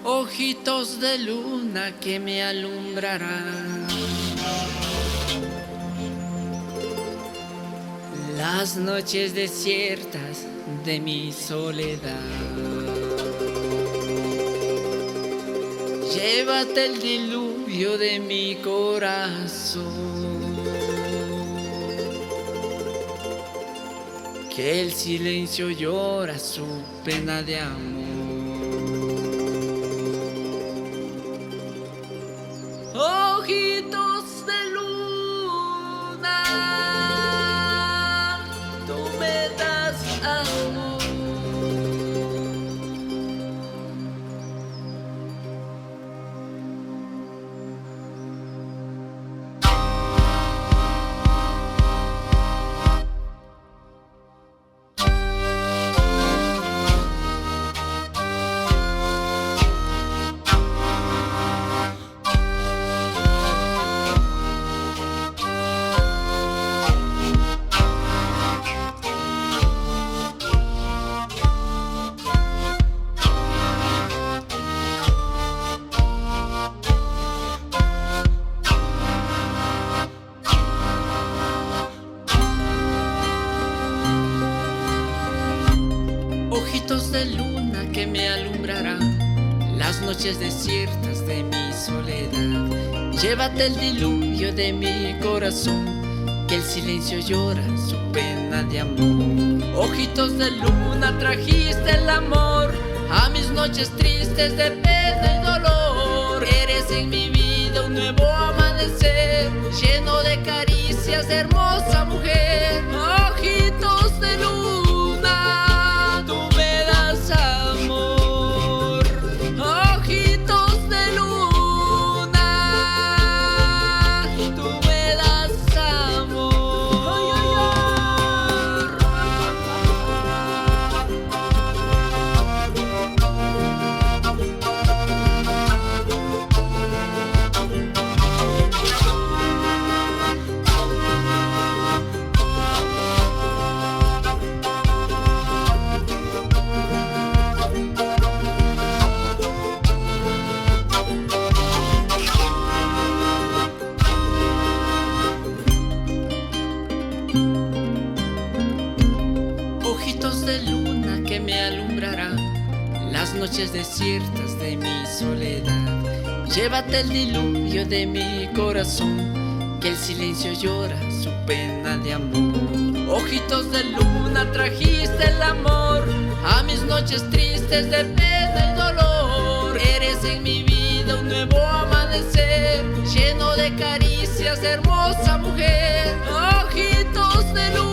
Ojitos de luna que me alumbrarán las noches desiertas de mi soledad. Llévate el diluvio de mi corazón, que el silencio llora su pena de amor. Ojitos de luna, tú me das amor. Ojitos de luna que me alumbrarán las noches desiertas de mi soledad. Llévate el diluvio de mi corazón, que el silencio llora su pena de amor. Ojitos de luna, trajiste el amor a mis noches tristes de pena y dolor. Eres en mi vida un nuevo amanecer, lleno de caricias de hermosa mujer. Ojitos de luna, tú me das amor. Ojitos de luna, tú me das amor. Ojitos de luna que me alumbrarán las noches desiertas de mi soledad. Llévate el diluvio de mi corazón, que el silencio llora su pena de amor. Ojitos de luna, trajiste el amor a mis noches tristes de pena y dolor. Eres en mi vida un nuevo amanecer, lleno de caricias de hermosa mujer. Ojitos de luna.